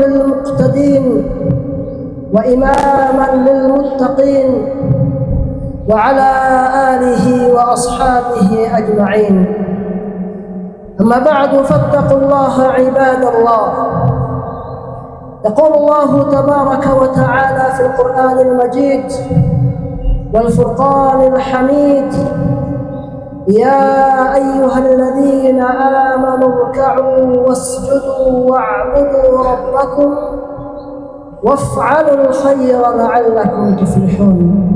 للمقتدين وإماما للمتقين وعلى آله وأصحابه أجمعين. أما بعد، فاتقوا الله عباد الله. يقول الله تبارك وتعالى في القرآن المجيد والفرقان الحميد: يا أيها الذين آمنوا اركعوا واسجدوا واعبدوا ربكم وافعلوا الخير لعلكم تفلحون.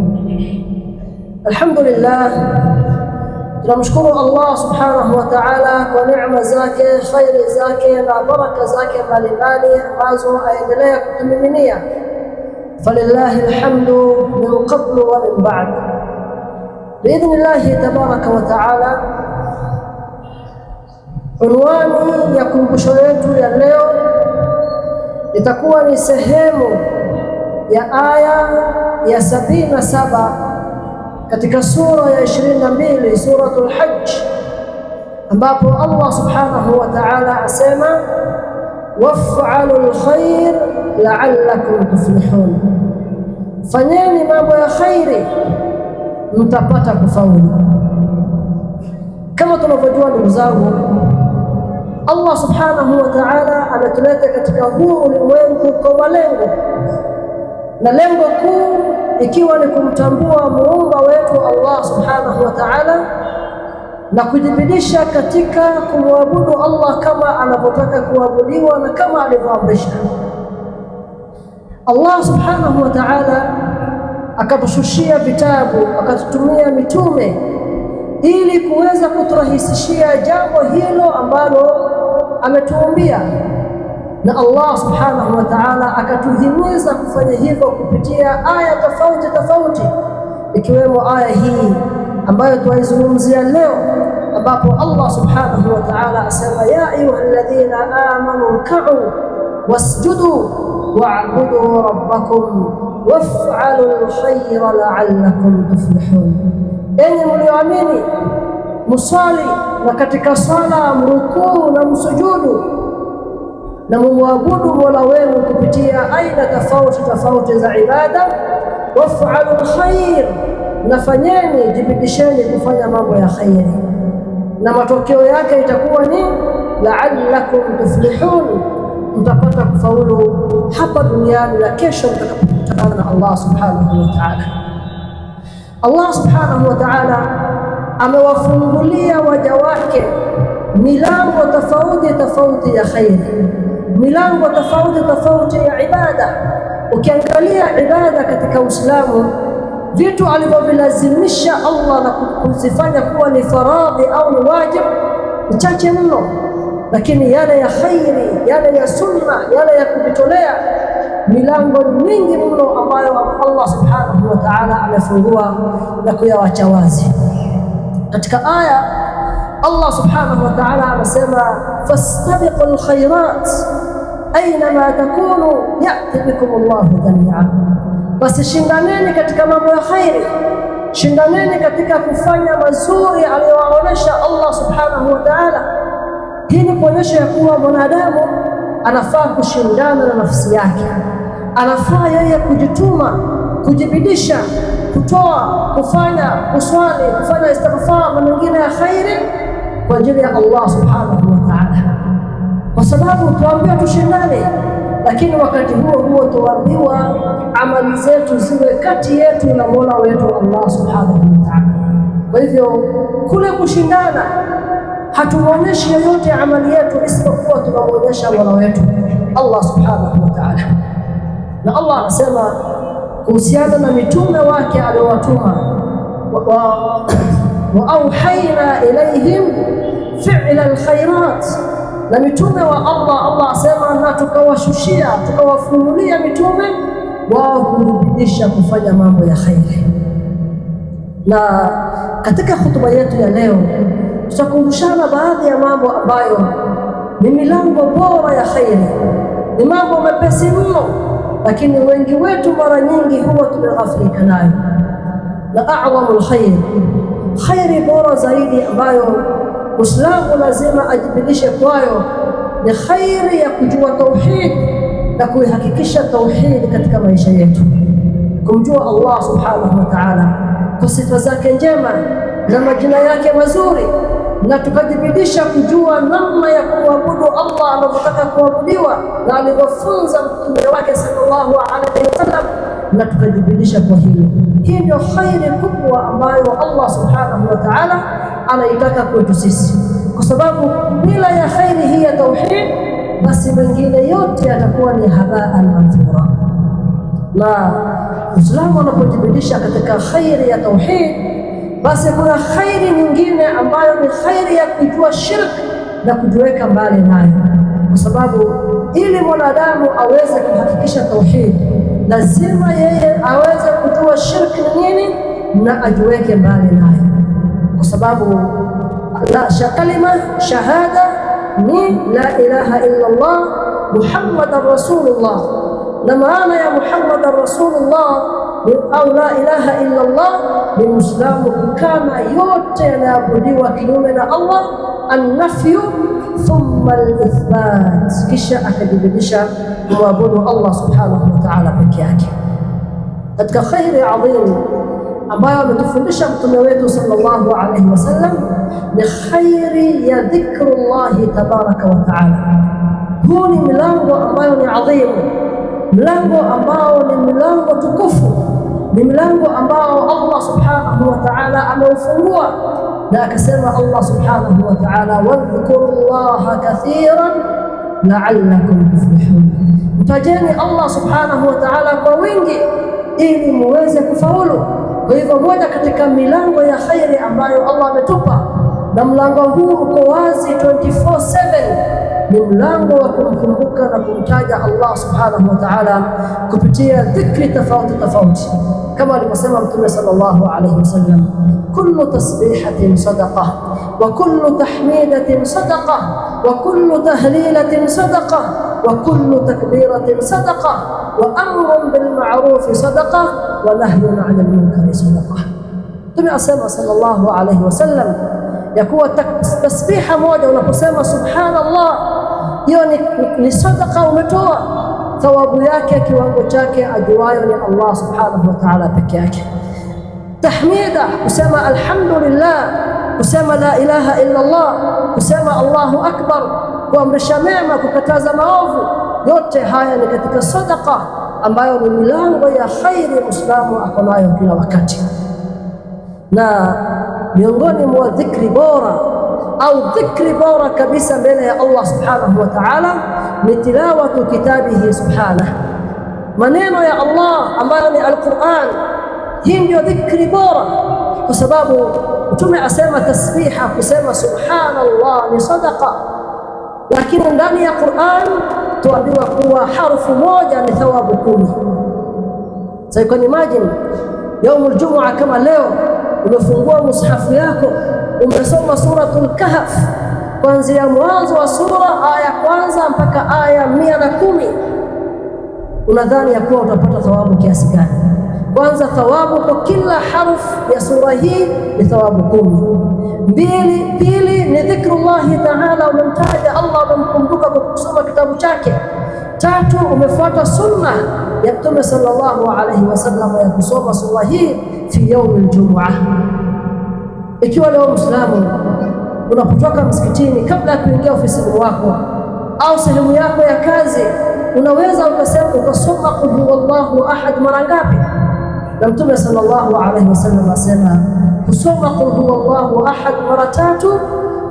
الحمد لله، tunamshukuru Allah subhanahu wa ta'ala kwa neema zake, khairi zake na baraka zake mbalimbali ambazo aendelea kutumiminia. Falillahi alhamdu min qablu wa min ba'd. Biidhnillahi tabaraka wa ta'ala, unwani ya kumbusho yetu ya leo itakuwa ni sehemu ya aya ya 77 katika sura ya 22 suratul Hajj, ambapo Allah subhanahu wa ta'ala asema waf'alul khair la'allakum tuflihun, fanyeni mambo ya khairi mtapata kufaulu. Kama tunavyojua ndugu zangu, Allah subhanahu wa ta'ala ametuleta katika huu ulimwengu kwa malengo, na lengo kuu ikiwa ni kumtambua muumba wetu Allah subhanahu wa ta'ala na kujibidisha katika kumwabudu Allah kama anavyotaka kuabudiwa na kama alivyoamrisha. Allah subhanahu wa ta'ala akatushushia vitabu, akatutumia mitume ili kuweza kuturahisishia jambo hilo ambalo ametuumbia, na Allah subhanahu wa ta'ala akatuhimiza kufanya hivyo kupitia aya tofauti tofauti, ikiwemo aya hii ambayo tunaizungumzia leo, ambapo Allah subhanahu wa ta'ala asema ya ayyuhalladhina amanu ruk'u wasjudu wa'budu rabbakum waf'alul khayra la'allakum tuflihun. Enyi mlioamini, musali, na katika sala mrukuu na msujudu na mumwabudu Mola wenu kupitia aina tofauti tofauti za ibada. Waf'alul khair, nafanyeni, jibidisheni kufanya mambo ya khairi, na matokeo yake itakuwa ni la'allakum tuflihun, mtapata kufaulu hapa duniani na kesho mtakapokutana na Allah subhanahu wa ta'ala. Allah subhanahu wa ta'ala amewafungulia waja wake milango tofauti tofauti ya khairi, milango tofauti tofauti ya ibada. Ukiangalia ibada katika Uislamu, vitu alivyovilazimisha Allah na kuzifanya kuwa ni faradhi au ni wajib ni chache mno, lakini yale ya khairi, yale ya sunna, yale ya kujitolea, milango mingi mno ambayo Allah subhanahu wa ta'ala amefungua na kuyawacha wazi. Katika aya Allah subhanahu wa ta'ala anasema fastabiqul khairat aynama takunu ya'ti bikumullahu jami'an, basi shindaneni katika mambo ya khairi, shindaneni katika kufanya mazuri aliyowaonesha Allah subhanahu wa ta'ala. Hii ni kuonyesha ya kuwa mwanadamu anafaa kushindana na nafsi yake, anafaa yeye kujituma, kujibidisha, kutoa, kufanya, kuswali, kufanya istighfar na mengine ya khairi kwa ajili ya Allah subhanahu wa ta'ala, kwa sababu tuambiwa tushindane, lakini wakati huo huo tuambiwa amali zetu ziwe kati yetu na Mola wetu Allah subhanahu wa ta'ala. Kwa hivyo kule kushindana hatumuoneshi yoyote amali yetu isipokuwa tunamuonesha Mola wetu Allah subhanahu wa ta'ala. Na Allah anasema kuhusiana na mitume wake aliowatuma, wa auhaina ilayhim fi'la alkhairat, na mitume wa Allah asema na tukawashushia, tukawafunulia mitume wao kujibidisha kufanya mambo ya khairi. Na katika hutuba yetu ya leo tutakumbushana baadhi ya mambo ambayo ni milango bora ya khairi, ni mambo mepesi mno, lakini wengi wetu mara nyingi huwa tumeghafilika nayo. Na a'dhamul khair, khairi bora zaidi ambayo Muislamu lazima ajibidishe kwayo ni khairi ya kujua tauhid na kuihakikisha tauhid katika maisha yetu, kumjua Allah subhanahu wa ta'ala kwa sifa zake njema na majina yake mazuri, na tukajibidisha kujua namna ya kumwabudu Allah anavyotaka kuabudiwa na alivyofunza mtume wake sallallahu alaihi wasallam, na tukajibidisha kwa hilo. Hii ndio khairi kubwa ambayo Allah subhanahu wa ta'ala anaitaka kwetu sisi, kwa sababu bila ya khairi hii ya tauhid, basi mengine yote yatakuwa ni habaan manthura. Na Uislamu anapojibidisha katika khairi ya tauhid, basi kuna khairi nyingine ambayo ni khairi ya kujua shirk na kujiweka mbali nayo, kwa sababu ili mwanadamu aweze kuhakikisha tauhid, lazima yeye aweze kujua shirk ni nini na ajiweke mbali nayo, kwa sababu kalima shahada ni la ilaha illa Allah Muhammadan Rasulullah, na maana ya Muhammadan Rasulullah au la ilaha illa Allah ni Muislamu kukana yote yanaabudiwa kinyume na Allah, an-nafyu thumma al-ithbat, kisha akajibidisha kumwabudu Allah subhanahu wa ta'ala peke yake. Katika khairi adhim ambayo ametufundisha mtume wetu sallallahu alayhi wasallam ni khairi ya dhikrullahi tabaraka wa ta'ala. Huu ni mlango ambayo ni adhimu, mlango ambao ni mlango tukufu, ni mlango ambao Allah subhanahu wa ta'ala ameufungua, na akasema Allah subhanahu wa ta'ala, wadhkurullaha kathiran la'allakum tuflihun, mtajeni Allah subhanahu wa ta'ala kwa wingi ili muweze kufaulu. Kwa hivyo moja katika milango ya khairi ambayo Allah ametupa, na mlango huu uko wazi 24/7, ni mlango wa kumkumbuka na kumtaja Allah subhanahu wa ta'ala kupitia dhikri tofauti tofauti, kama alivyosema Mtume sallallahu alayhi wasallam, kullu tasbihatin sadaqah wa kullu tahmidatin sadaqah wa kullu tahlilatin sadaqah wa kullu takbiratin sadaqah wa amrun bil ma'ruf sadaqah wa nahyun 'anil munkari sadaqah. Mtume asema sallallahu alayhi wasallam ya kuwa tasbiha moja unaposema subhanallah, hiyo ni sadaqa, umetoa thawabu yake kiwango chake ajuayo ni Allah subhanahu wa ta'ala peke yake. Tahmida, kusema alhamdulillah, kusema la ilaha illa Allah, kusema Allahu akbar, kuamrisha mema, kukataza maovu, yote haya ni katika sadaqa ambayo ni milango ya khairi Muislamu ako nayo kila wakati. Na miongoni mwa dhikri bora au dhikri bora kabisa mbele ya Allah subhanahu wa ta'ala ni tilawatu kitabihi subhanahu, maneno ya Allah ambayo ni al-Qur'an. Hii ndio dhikri bora, kwa sababu Mtume asema tasbiha, kusema subhanallah ni sadaqa, lakini ndani ya Qur'an tuambiwa kuwa harfu moja ni thawabu 10. Sasa you can imagine yaumul jumua kama leo umefungua mushafu yako, umesoma suratul Kahf kuanzia mwanzo wa sura aya kwanza mpaka aya 110, unadhani ya kuwa utapata thawabu kiasi gani? Kwanza, thawabu kwa kila harfu ya sura hii ni thawabu 10. Pili ni dhikrullahi ta'ala, umemtaja Allah, umemkumbuka kwa kusoma kitabu chake. Tatu, umefuata sunna ya Mtume sallallahu alayhi wasallam ya kusoma sura hii fi yaumil jumu'ah. Ikiwa leo Muislamu unapotoka msikitini, kabla ya kuingia ofisini wako au sehemu yako ya kazi, unaweza ukasoma qul huwallahu ahad mara ngapi? Na Mtume sallallahu alayhi wasallam asema kusoma qul huwallahu ahad mara 3,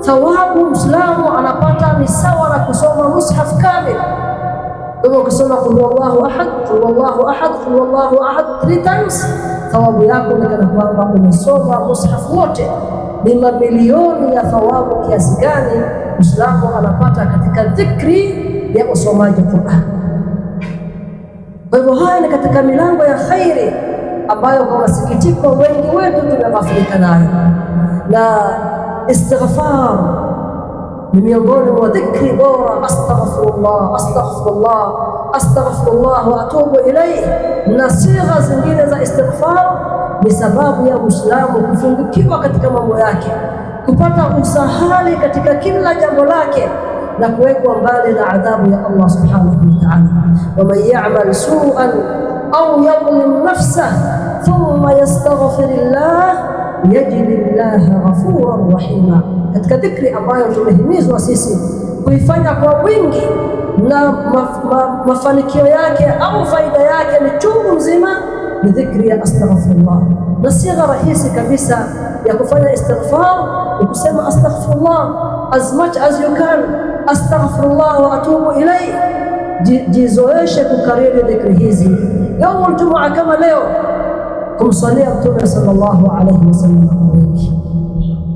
thawabu Muislamu anapata ni sawa na kusoma mushaf kamil. Kama ukisoma qul huwallahu ahad, qul huwallahu ahad, qul huwallahu ahad 3 times, thawabu yako ni kana kwamba umesoma mushaf wote. Ni mamilioni ya thawabu kiasi gani Muislamu anapata katika dhikri ya usomaji Qur'an. Kwa hivyo haya ni katika milango ya khairi ambayo kwa masikitiko wengi wetu tumeghafilika nayo. Na istighfar ni miongoni mwa dhikri bora, astaghfirullah, astaghfirullah, astaghfirullah wa atubu ilayhi, na sigha zingine za istighfar ni sababu ya Muislamu kufungukiwa katika mambo yake, kupata usahali katika kila jambo lake, na kuwekwa mbali na adhabu ya Allah subhanahu wa ta'ala. waman ya'mal su'an au yadhlim nafsahu thumma yastaghfirillah yajidillaha ghafuran rahima. Katika dhikri ambayo tumehimizwa sisi kuifanya kwa wingi na mafanikio yake au faida yake ni chungu mzima, ni dhikri ya astaghfirullah. Na sigha rahisi kabisa ya kufanya istighfar ni kusema astaghfirullah as much as you can, astaghfirullah wa atubu ilayhi. Jizoeshe kukariri dhikri hizi yaumul Jumaa kama leo, kumsalia Mtume sallallahu alayhi wasallam kwa wingi.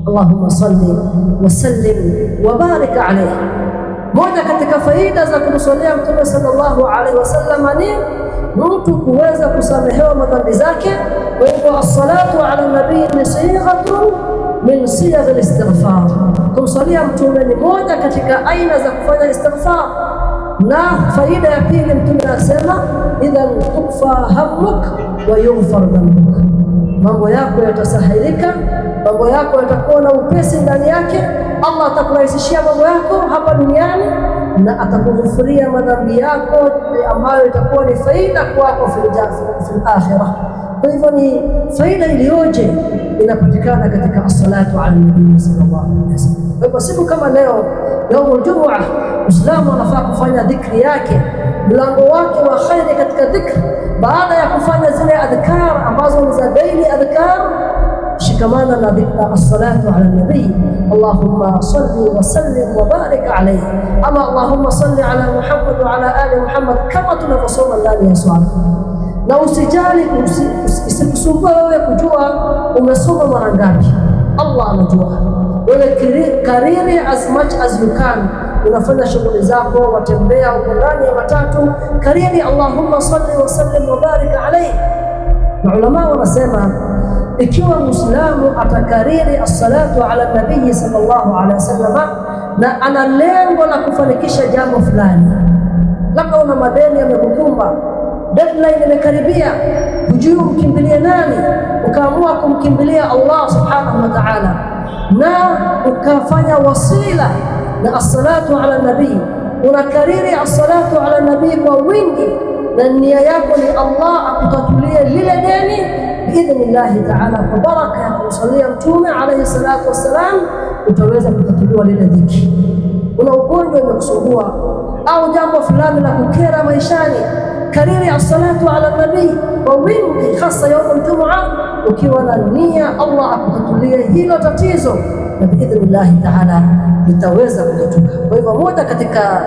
Allahumma salli wa sallim wa barik alayhi. Moja katika faida za kumsalia Mtume sallallahu alayhi wasallam ni mtu kuweza kusamehewa madhambi zake. Kwa hivyo as-salatu ala nabii ni sighatun min siyagh al-istighfar. Kumsalia Mtume ni moja katika aina za kufanya istighfar. Na faida ya pili, Mtume anasema idhan tukfa hammuk wa yughfar dhanbuk, mambo yako yatasahilika, mambo yako yatakuwa na upesi ndani yake. Allah atakurahisishia mambo yako hapa duniani na atakughufuria madhambi yako ambayo itakuwa ni faida kwako fil akhirah. Kwa hivyo ni faida iliyoje inapatikana katika as-salatu ala nabii sallallahu alaihi wasallam. Kwa hivyo siku kama leo yaumul Jumaa, Muislamu anafaa kufanya dhikri yake, mlango wake wa khairi katika dhikri. Baada ya kufanya zile adhkar ambazo ni za daily adhkar, shikamana na dhikra as-salatu ala nabii. Allahumma salli wa sallim wa barik alayhi, ama Allahumma salli ala Muhammad wa ala ali Muhammad, kama tunavyosoma ndani ya swala. Na usijali, usikusumbue wewe kujua umesoma mara ngapi. Allah anajua. Wewe kariri as much as you can. Unafanya shughuli zako, watembea uko ndani ya matatu, kariri Allahumma salli wa sallim wa barik alayhi. Na ulama wanasema ikiwa Muislamu atakariri as-salatu ala nabii sallallahu alaihi wasallam na ana lengo la kufanikisha jambo fulani, labda una madeni yamekukumba, deadline imekaribia, hujui umkimbilie nani, ukaamua kumkimbilia Allah subhanahu wa ta'ala, na ukafanya wasila na as-salatu ala nabii, unakariri as-salatu ala nabii kwa wingi, na nia yako ni Allah akutatulie lile deni biidhnillahi ta'ala. Kwa baraka ya kumsalia Mtume alayhi salatu wassalam, utaweza kutatuliwa lile dhiki. Una ugonjwa umekusumbua au jambo fulani la kukera maishani, kariri as-salatu ala nabii kwa wingi, hasa yaumul Jumaa, ukiwa na nia Allah akutatulie hilo tatizo, na biidhnillahi ta'ala litaweza kutatuka. Kwa hivyo moja katika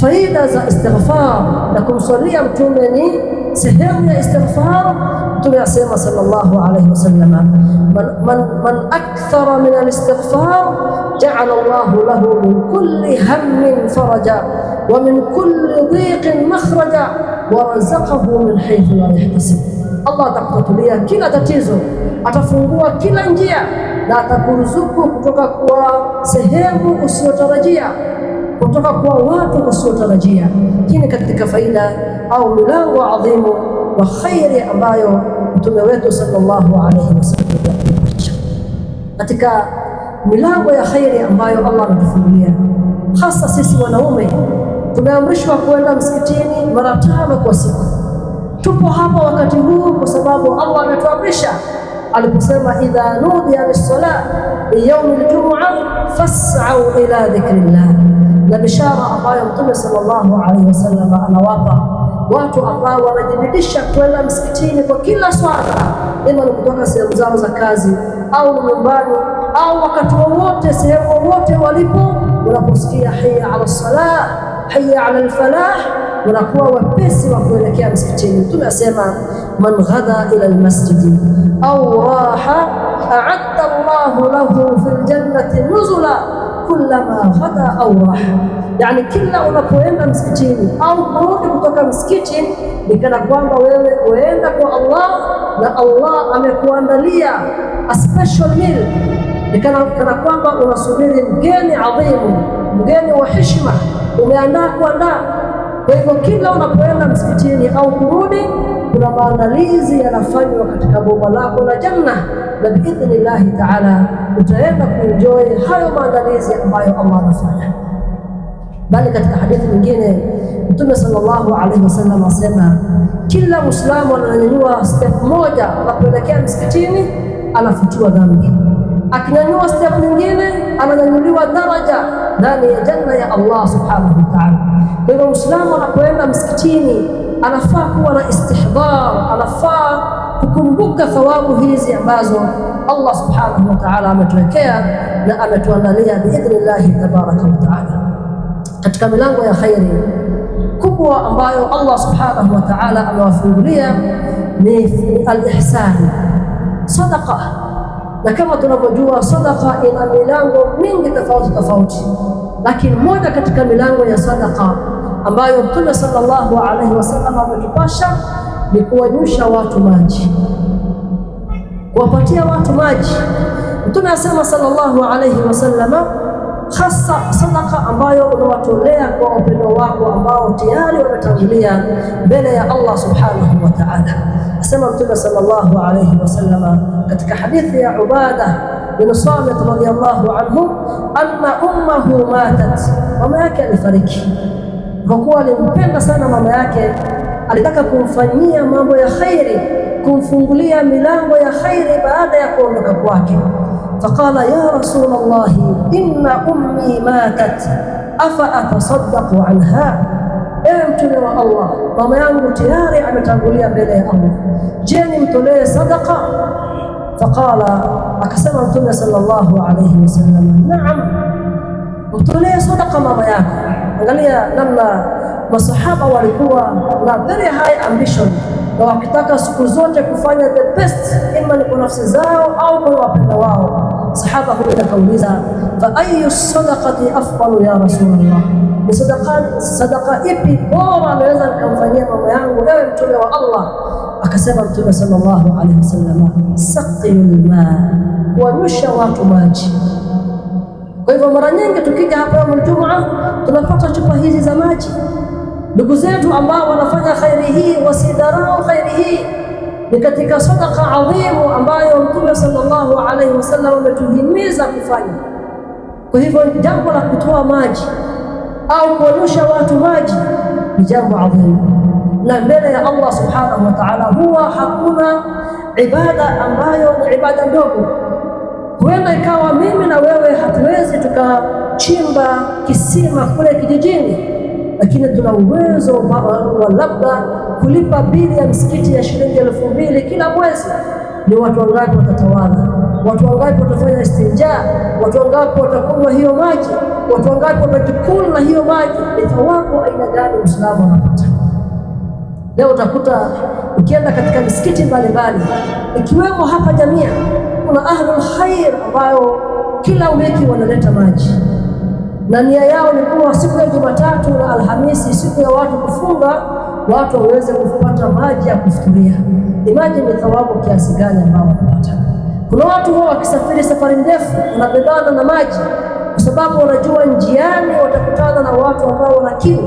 faida za istighfar na kumsalia Mtume ni sehemu ya istighfar. Mtume asema sallallahu alayhi wasallam, man akthara min al-istighfar ja'ala Allahu lahu min kulli hammin faraja wa min kulli dhiqin makhraja wa razaqahu min haythu la yahtasib. Allah atakutatulia kila tatizo, atafungua kila njia na atakuruzuku kutoka kwa sehemu usiyotarajia, kutoka kwa watu usiotarajia. Hii ni katika faida au milango adhimu wa khairi ambayo Mtume wetu sallallahu alayhi wasallam ametuachia. Katika milango ya khairi ambayo Allah ametufungulia, hasa sisi wanaume tumeamrishwa kwenda msikitini mara 5 kwa siku. Tupo hapa wakati huu kwa sababu Allah ametuamrisha aliposema, idha nudiya lis-salah li yawmil jumu'ah fas'au ila dhikrillah. Na bishara ambayo Mtume sallallahu alaihi wasallam anawapa watu ambao wanajibidisha kwenda msikitini kwa kila swala, ima ni kutoka sehemu zao za kazi au nyumbani au wakati wowote, sehemu wowote walipo, unaposikia hayya ala salah, hayya ala al-falah, wanakuwa wepesi wa kuelekea msikitini. Mtume asema, man ghada ila al-masjid au raha a'adda Allahu lahu fil jannati nuzula kullama ghada au raha. Yani kila unapoenda msikitini au kurudi kutoka msikitini, ni kana kwamba wewe uenda kwa Allah na Allah amekuandalia a special meal, ni kana kwamba unasubiri mgeni adhimu, mgeni wa heshima, umeandaa kuandaa. Kwa hivyo kila unapoenda msikitini au kurudi, kuna maandalizi yanafanywa katika bomba lako la janna, na biidhnillahi ta'ala utaenda kuenjoy hayo maandalizi ambayo Allah anafanya. Bali katika hadithi nyingine Mtume sallallahu alaihi wasallam asema kila Muislamu ananyanyua step moja anapoelekea msikitini anafutiwa dhambi, akinyanyua step nyingine ananyanyuliwa daraja ndani ya janna ya Allah subhanahu wa ta'ala. Kwa hivyo Muislamu anapoenda msikitini anafaa kuwa na istihdar, anafaa kukumbuka thawabu hizi ambazo Allah subhanahu wa ta'ala ametuwekea na ametuandalia biidhnillahi tabaraka wa ta'ala. Katika milango ya khairi kubwa ambayo Allah subhanahu wa ta'ala amewafungulia ni al-ihsan, sadaqa. Na kama tunavyojua sadaqa ina milango mingi tofauti, lakini moja katika milango ya sadaqa ambayo Mtume sallallahu alaihi wasallam ametupasha ni kuwanyusha watu maji, kuwapatia watu maji. Mtume asema sallallahu alaihi wasallam, hasa sadaqa ambayo unawatolea kwa upendo wako ambao tayari wametangulia mbele ya Allah subhanahu wa ta'ala. Asema Mtume sallallahu alaihi wasallam katika hadithi ya Ubada bin Samit radhiyallahu anhu, anna ummuhu matat, mama yake alifariki. Kwa kuwa alimpenda sana mama yake, alitaka kumfanyia mambo ya khairi, kumfungulia milango ya khairi baada ya kuondoka kwake. Faqala ya Rasulullah, inna ummi matat afa atasaddaqu anha, ewe Mtume wa Allah, mama yangu tayari ametangulia mbele ya Allah, je nimtolee sadaqa? Faqala, akasema Mtume sallallahu alayhi wasallam, naam, mtolee sadaqa mama yako. Angalia namna masahaba walikuwa na very high ambition, na wakitaka siku zote kufanya the best, ima ni kwa nafsi zao au kwa wapenda wao. Sahaba huyo akauliza, fa ayu sadaqati afdalu ya Rasulullah, ni sadaqa ipi bora anaweza nikamfanyia mama yangu ewe Mtume wa Allah? Akasema Mtume sallallahu alaihi wasallam, saqiyul ma, kuwanyusha watu maji. Kwa hivyo mara nyingi tukija hapa ya Ijumaa tunapata chupa hizi za maji. Ndugu zetu ambao wanafanya khairi hii wasidharau khairi hii, ni katika sadaqa adhimu ambayo Mtume sallallahu alaihi wasallam ametuhimiza kufanya. Kwa hivyo jambo la kutoa maji au kuonyesha watu maji ni jambo adhimu, na mbele ya Allah subhanahu wa ta'ala huwa hakuna ibada ambayo ni ibada ndogo. Huenda ikawa mimi na wewe hatuwezi tukachimba kisima kule kijijini, lakini tuna uwezo wa labda kulipa bili ya msikiti ya shilingi 2000 kila mwezi. Ni watu wangapi watatawala? Watu wangapi watafanya istinja? Watu wangapi watakunywa hiyo maji? Watu wangapi watajikula na hiyo maji? Ni thawabu aina gani Muislamu anapata? Leo utakuta ukienda katika misikiti mbalimbali ikiwemo hapa Jamia, kuna ahlul khair ambayo kila wiki wanaleta maji, na nia yao ni kuwa siku ya Jumatatu na Alhamisi, siku ya watu kufunga, watu waweze kupata maji ya kufuturia. Imagine thawabu kiasi gani ambao wanapata. Kuna watu wao wakisafiri safari ndefu wanabebana na maji, kwa sababu wanajua njiani watakutana na watu ambao wana kiu.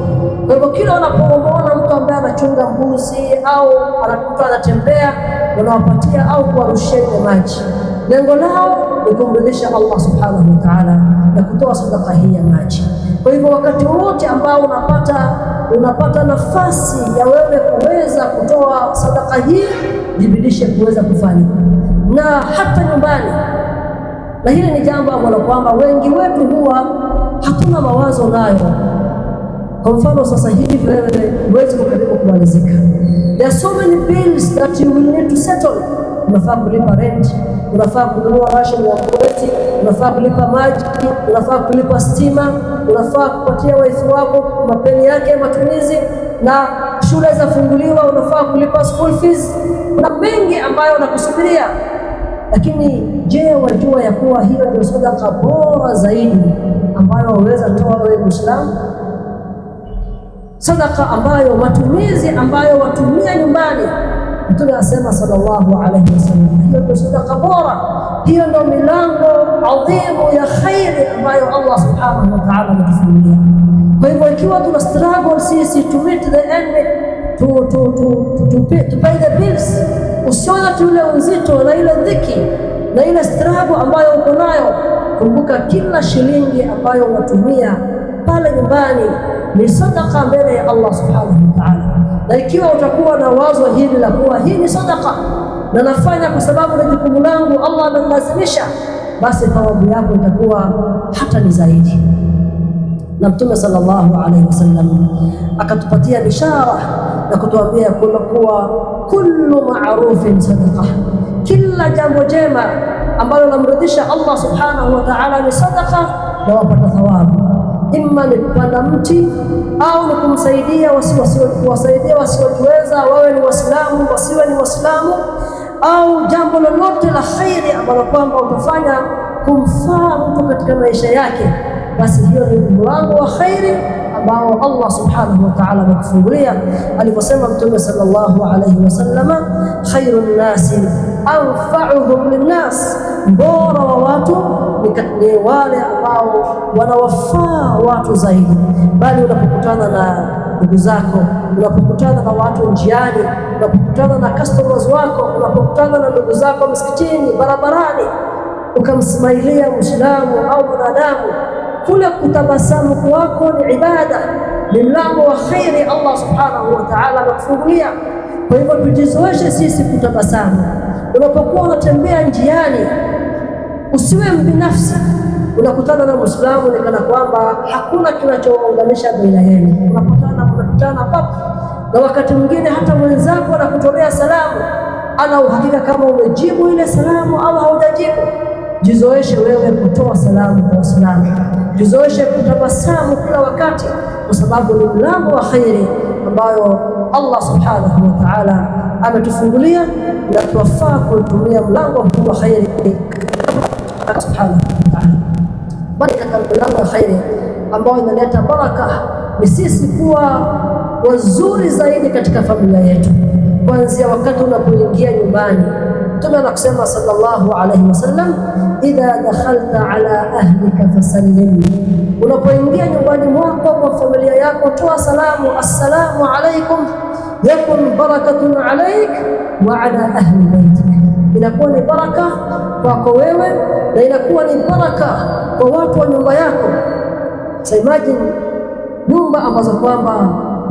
Kwa hivyo kila wanapoona mtu ambaye anachunga mbuzi au anakuta anatembea, wanawapatia au kuwarushia ile maji. Lengo lao ni kumridhisha Allah subhanahu wa ta'ala na kutoa sadaqa hii ya maji. Kwa hivyo wakati wote ambao unapata nafasi ya wewe kuweza kutoa sadaqa hii, jibidishe kuweza kufanya, na hata nyumbani. Na hili ni jambo ambalo kwamba wengi wetu huwa hatuna mawazo nayo. Kwa mfano sasa hivi wewe huwezi kukaribu kumalizika. There are so many bills that you will need to settle. Unafaa kulipa rent, unafaa kununua ration ya mwezi, unafaa kulipa maji, unafaa kulipa stima, unafaa kupatia wifi wako mapeni yake ya matumizi, na shule zafunguliwa, unafaa kulipa school fees. Kuna mengi ambayo nakusubiria. Lakini je, wajua ya kuwa hiyo ndio sadaqa bora zaidi ambayo waweza toa wewe Muislamu? Sadaqa ambayo matumizi ambayo watumia nyumbani. Mtume asema sallallahu alaihi wasallam, hiyo ndio sadaqa bora, hiyo ndio milango adhimu ya khairi ambayo Allah subhanahu wa ta'ala ametufungulia. Kwa hivyo ikiwa tuna struggle sisi to meet the end, to pay the bills, usiona tule uzito na ile dhiki na ile struggle ambayo uko nayo. Kumbuka kila shilingi ambayo unatumia pale nyumbani ni sadaqa mbele ya Allah subhanahu wa ta'ala. Na ikiwa utakuwa na wazo hili la kuwa hii ni sadaqa na nafanya kwa sababu ni jukumu langu, Allah amenilazimisha, basi thawabu yako itakuwa hata ni zaidi. Na Mtume sallallahu alaihi wasallam akatupatia bishara na kutuambia kuwa kullu ma'rufin sadaqa, kila jambo jema ambalo lamridhisha Allah subhanahu wa ta'ala ni sadaqa na wapata thawabu. Imma ni kupanda mti au ni kumsaidia kuwasaidia wasiojiweza, wawe ni Waislamu wasiwe ni Waislamu, au jambo lolote la khairi ambalo kwamba utafanya kumfaa mtu katika maisha yake, basi hiyo ni mlango wa khairi ambao Allah subhanahu wa ta'ala amekufungulia. Alivyosema Mtume sallallahu alayhi wasallam, khairun nasi anfa'uhum linnas, bora wa watu ni wale ambao wanawafaa watu zaidi. Bali unapokutana na ndugu zako, unapokutana na watu njiani, unapokutana na customers wako, unapokutana na ndugu zako msikitini, barabarani, ukamsmailia Muislamu au mwanadamu, kule kutabasamu kwako ni ibada, ni mlango wa khairi Allah subhanahu wa ta'ala amekufungulia. Kwa hivyo tujizoeshe sisi kutabasamu. Unapokuwa unatembea njiani, usiwe mbinafsi. Unakutana na Muislamu ni kana kwamba hakuna kinachounganisha baina yenu, unakutana papo, na wakati mwingine hata mwenzako anakutolea salamu, ana uhakika kama umejibu ile salamu au haujajibu. Jizoeshe wewe kutoa salamu kwa Waislamu, jizoeshe kutabasamu kila wakati, kwa sababu ni mlango wa khairi ambayo Allah subhanahu wa ta'ala ametufungulia, na tuwafaa kutumia mlango huu wa khairi subhanahu wa ta'ala. Bali katika mlango wa khairi ambao inaleta baraka ni sisi kuwa wazuri zaidi katika familia yetu, kuanzia wakati unapoingia nyumbani. Mtume anakusema sallallahu alayhi wasallam, idha dakhalta ala ahlika fasallim, unapoingia nyumbani mwako kwa familia yako toa salamu, assalamu alaykum yakun barakatun alayk wa ala ahli baitik. Inakuwa ni baraka kwako wewe na inakuwa ni baraka kwa watu wa nyumba yako. So imagine nyumba ambazo kwamba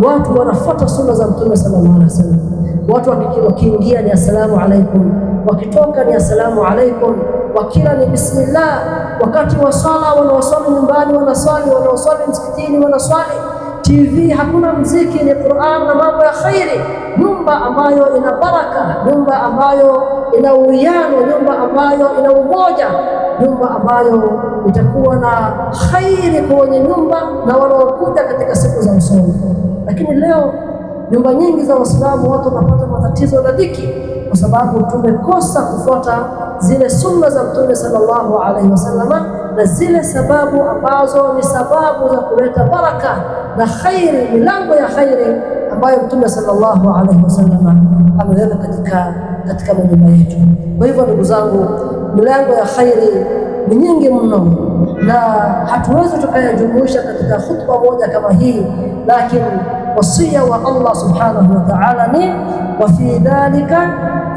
watu wanafuata sunna za Mtume sallallahu alaihi wasallam. Watu wakiingia ni assalamu alaikum, wakitoka ni assalamu alaikum, wakila ni bismillah, wakati wa sala wanaosali nyumbani wanaswali, wanaosali msikitini wanaswali. TV hakuna mziki, ni Qur'an na mambo ya khairi. Nyumba ambayo ina baraka, nyumba ambayo ina uwiano, nyumba ambayo ina umoja, nyumba ambayo itakuwa na khairi kwa wenye nyumba na wanaokuja katika siku za usoni. Lakini leo nyumba nyingi za Waislamu watu wanapata matatizo na dhiki kwa sababu tumekosa kufuata zile sunna za Mtume sallallahu alaihi wasallam, na zile sababu ambazo ni sababu za kuleta baraka na khairi, milango ya khairi ambayo Mtume sallallahu alaihi wasallam ameweka katika majumba yetu. Kwa hivyo ndugu zangu, milango ya khairi ni nyingi mno na hatuwezi tukayajumuisha katika khutba moja kama hii, lakini wasia wa Allah subhanahu wa ta'ala ni wa fi dhalika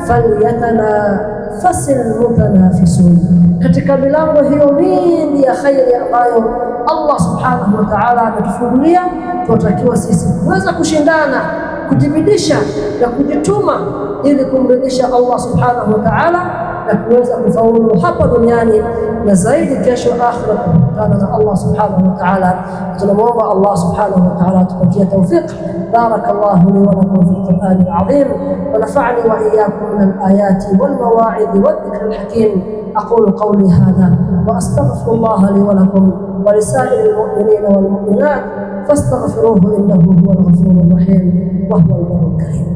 falyatanafasil mutanafisun. Katika milango hiyo mingi ya khairi ambayo Allah subhanahu wa ta'ala ametufungulia, tunatakiwa sisi kuweza kushindana, kujibidisha na kujituma ili kumridhisha Allah subhanahu wa ta'ala na kuweza kufaulu hapa duniani na zaidi kesho akhira kukutana na Allah subhanahu wa ta'ala. Tunamwomba Allah subhanahu wa ta'ala atupatie tawfiq. Barakallahu li wa lakum fi al-Qur'an al-azim wa nafa'ani wa iyyakum min al-ayati wal mawa'id wal dhikr al-hakim. أقول قولي هذا وأستغفر الله لي ولكم ولسائر المؤمنين والمؤمنات فاستغفروه إنه هو الغفور الرحيم وهو البر الكريم.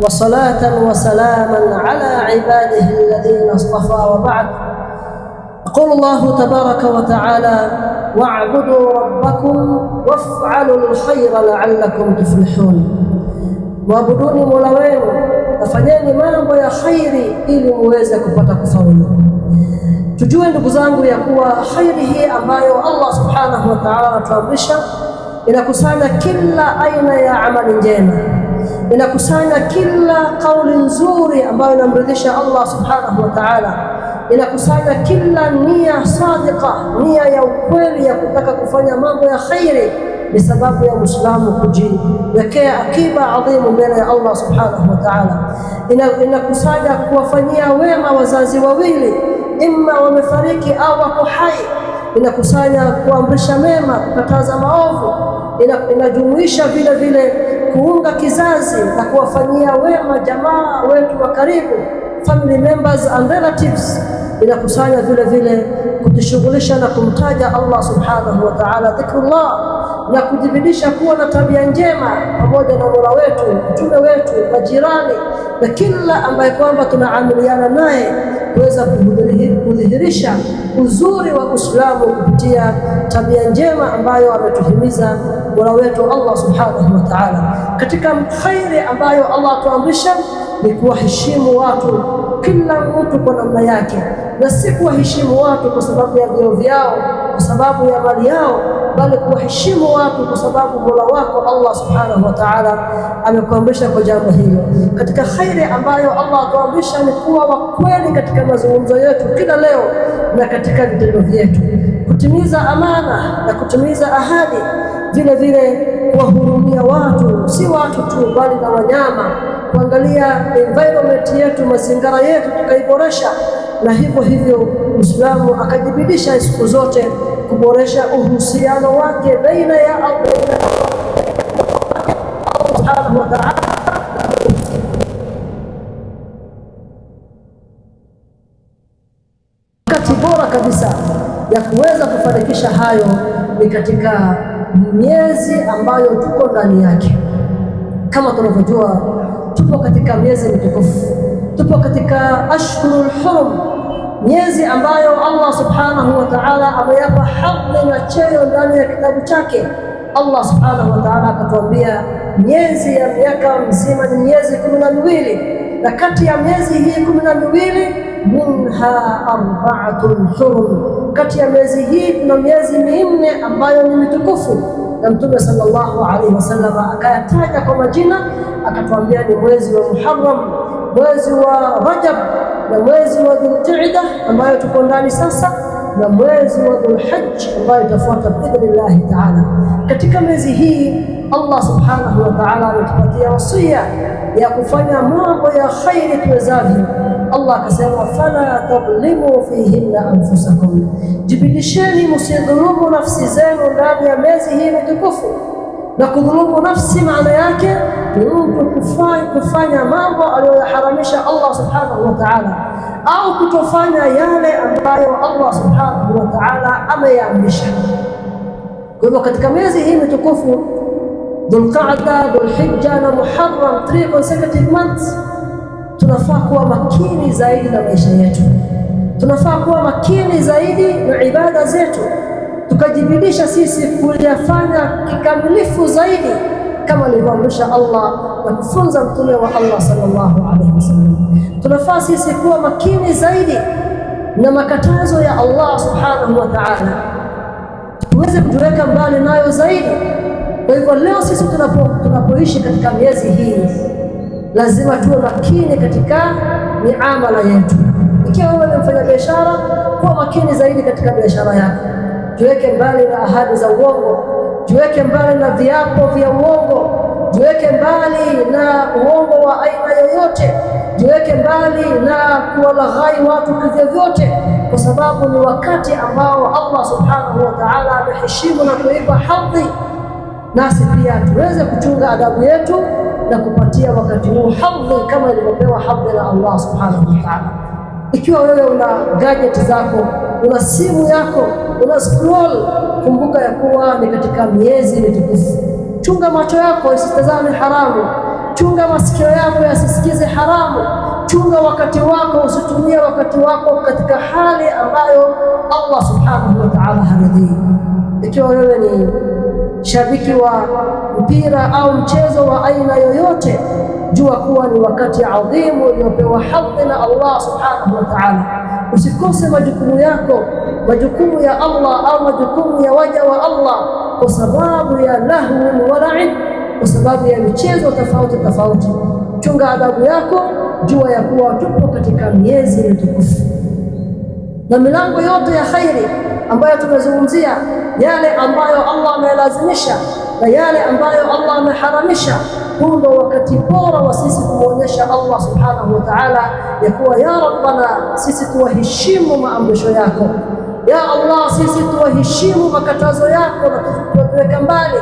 وصلاة وسلاما على عباده الذين اصطفى، وبعد. يقول الله تبارك وتعالى: واعبدوا ربكم وافعلوا الخير لعلكم تفلحون. Mwabuduni Mola wenu, nafanyeni mambo ya khairi ili muweze kupata kufaulu. Tujue ndugu zangu ya kuwa khairi hii ambayo Allah subhanahu wa ta'ala anatuamrisha inakusanya kila aina ya amali njema, inakusanya kila kauli nzuri ambayo inamridhisha Allah subhanahu wa ta'ala, inakusanya kila nia sadiqa, nia ya ukweli ya kutaka kufanya mambo ya khairi ni sababu ya Muislamu kujiwekea akiba adhimu mbele ya Allah subhanahu wa ta'ala. Inakusanya kuwafanyia wema wazazi wawili, imma wamefariki au wako hai. Inakusanya kuamrisha mema, kukataza maovu. Inajumuisha vile vile kuunga kizazi na kuwafanyia wema jamaa wetu wa karibu, family members and relatives. Inakusanya vile vile kujishughulisha na kumtaja Allah subhanahu wa ta'ala, dhikrullah, na kujibidisha kuwa na tabia njema pamoja na Mola wetu, mtume wetu, majirani na kila ambaye kwamba tunaamiliana naye, kuweza kudhihirisha uzuri wa Uislamu kupitia tabia njema ambayo ametuhimiza Mola wetu Allah subhanahu wa ta'ala. Katika khairi ambayo Allah atuamrisha ni kuwaheshimu watu, kila mtu kwa namna yake, na si kuwaheshimu watu kwa sababu ya vyeo vyao, kwa sababu ya mali yao, bali kuwaheshimu watu kwa sababu Mola wako Allah subhanahu wa ta'ala amekuamrisha kwa jambo hilo. Katika khairi ambayo Allah atuamrisha ni kuwa wa kweli katika mazungumzo yetu kila leo na katika vitendo vyetu, kutimiza amana na kutimiza ahadi, vile vile kuwahurumia watu, si watu tu bali na wanyama, kuangalia environment yetu, mazingira yetu tukaiboresha, na hivyo hivyo Uislamu akajibidisha siku zote kuboresha uhusiano wake baina ya Allah subhanahu wa ta'ala. Wakati bora kabisa ya kuweza kufanikisha hayo ni katika miezi ambayo tuko ndani yake. Kama tunavyojua, tupo katika miezi mitukufu, tupo katika ashhurul hurum, miezi ambayo Allah subhanahu wa ta'ala ameyapa hadhi na cheo ndani ya kitabu chake. Allah subhanahu wa ta'ala akatuambia miezi ya miaka mzima ni miezi 12, na kati ya miezi hii 12 minha arba'atun hurum, kati ya miezi hii kuna miezi minne ambayo ni mitukufu, na Mtume sallallahu alaihi wasallam akayataja kwa majina, akatuambia ni mwezi wa Muharram, mwezi wa Rajab, na mwezi wa Dhulqa'da ambayo tuko ndani sasa, na mwezi wa Dhulhajj ambayo itafuata biidhnillahi ta'ala. Katika miezi hii Allah subhanahu wa ta'ala ametupatia wasia ya kufanya mambo ya khairi tuwezavyo. Allah akasema, fala tadhlimu fihinna anfusakum, jibidisheni msidhulumu nafsi zenu ndani ya miezi hii mitukufu. Na kudhulumu nafsi maana yake ni mtu kufanya mambo aliyoharamisha Allah subhanahu wa ta'ala, au kutofanya yale ambayo Allah subhanahu wa ta'ala ameyaamrisha. Kwa hivyo katika miezi hii mitukufu, Dhulqa'da, Dhulhijja na Muharram, 3 consecutive months, tunafaa kuwa makini zaidi na maisha yetu, tunafaa kuwa makini zaidi na ibada zetu, tukajibidisha sisi kuyafanya kikamilifu zaidi kama alivyoamrisha Allah na kufunza mtume wa Allah sallallahu alaihi wasallam. Tunafaa sisi kuwa makini zaidi na makatazo ya Allah subhanahu wa ta'ala, tuweze kujiweka mbali nayo zaidi. Kwa hivyo leo sisi tunapoishi katika miezi hii, lazima tuwe makini katika miamala yetu. Ikiwa wewe ni mfanya biashara, kuwa makini zaidi katika biashara yako. Jiweke mbali na ahadi za uongo, jiweke mbali na viapo vya uongo, jiweke mbali na uongo wa aina yoyote, jiweke mbali na kuwalaghai watu kivyovyote, kwa sababu ni wakati ambao Allah subhanahu wa ta'ala ameheshimu na kuipa hadhi, nasi pia tuweze kuchunga adabu yetu na kupatia wakati huu hadhi kama ilivyopewa hadhi na Allah subhanahu wa ta'ala. Ikiwa wewe una gadget zako, una simu yako, una scroll, kumbuka ya kuwa ni katika miezi mitukufu. Chunga macho yako isitazame haramu, chunga masikio yako yasisikize haramu, chunga wakati wako, usitumie wakati wako katika hali ambayo Allah subhanahu wa ta'ala haridhii. Ikiwa wewe ni shabiki wa mpira au mchezo wa aina yoyote, jua kuwa ni wakati adhimu uliopewa hadhi na Allah subhanahu wa ta'ala. Usikose majukumu yako, majukumu ya Allah au majukumu ya waja wa Allah kwa sababu ya lahu wa la'ib, kwa sababu ya michezo tofauti tofauti. Chunga adabu yako, jua ya kuwa tupo katika miezi mitukufu, na milango yote ya khairi ambayo tumezungumzia, yale ambayo Allah amelazimisha na yale ambayo Allah ameharamisha, huu ndio wakati bora wa sisi kumwonyesha Allah subhanahu wa ta'ala ya kuwa ya Rabbana, sisi tuwaheshimu maamrisho yako. Ya Allah, sisi tuwaheshimu makatazo yako na tuweka mbali,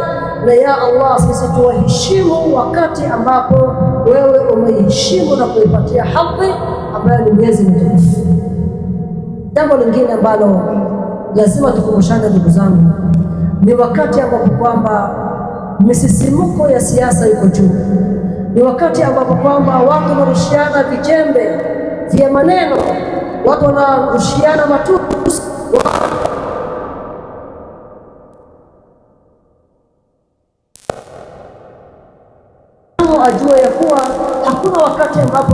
na ya Allah, sisi tuwaheshimu wakati ambapo wewe umeheshimu na kuipatia hadhi ambayo ni miezi mitukufu. Jambo lingine ambalo lazima tukumbushane ndugu zangu, ni wakati ambapo kwamba misisimuko ya siasa iko juu. Ni wakati ambapo kwamba watu wanarushiana vijembe vya maneno, watu wanarushiana matusi. Ajue ya kuwa hakuna wakati ambapo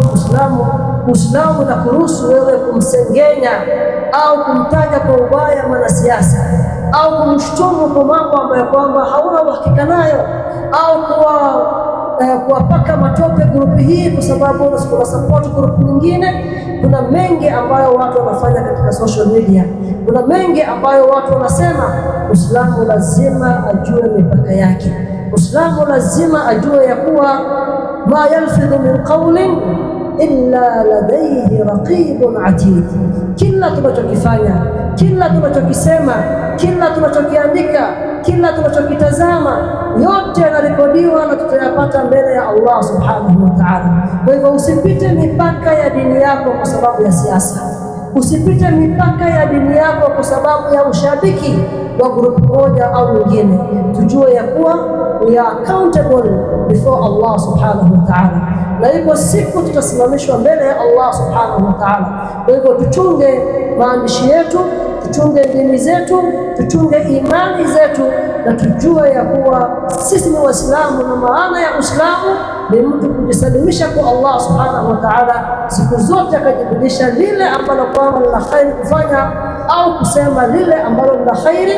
Uislamu na kuruhusu wewe kumsengenya au kumtaja kwa ubaya mwanasiasa au kumshtumu kwa mambo ambayo kwamba hauna uhakika nayo, au kuwapaka matope grupi hii kwa sababu una support grupi nyingine. Kuna mengi ambayo watu wanafanya katika social media, kuna mengi ambayo watu wanasema. Uislamu lazima ajue mipaka yake. Uislamu lazima ajue ya kuwa ma yalfidhu min qawlin illa ladayhi raqibun atid. Kila tunachokifanya, kila tunachokisema, kila tunachokiandika, kila tunachokitazama, yote yanarekodiwa na tutayapata mbele ya Allah subhanahu wa ta'ala. Kwa hivyo usipite mipaka ya dini yako kwa sababu ya siasa. Usipite mipaka ya dini yako kwa sababu ya ushabiki wa grupu moja au nyingine. Tujue ya kuwa we are accountable before Allah subhanahu wa ta'ala, na iko siku tutasimamishwa mbele ya Allah subhanahu wa ta'ala. Kwa hivyo tuchunge maandishi yetu, tuchunge dini zetu, tuchunge imani zetu, na tujue ya kuwa sisi ni Waislamu, na maana ya Uislamu ni mtu kujisalimisha kwa Allah subhanahu wa ta'ala siku zote, akajibidiisha lile ambalo kwamba ni la khairi kufanya, au kusema lile ambalo ni la khairi,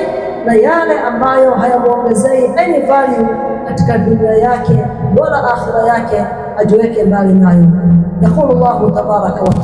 na yale ambayo hayamuongezei any value katika dunia yake wala akhira yake ajiweke mbali nayo. Yaqulu Allahu tabaraka wa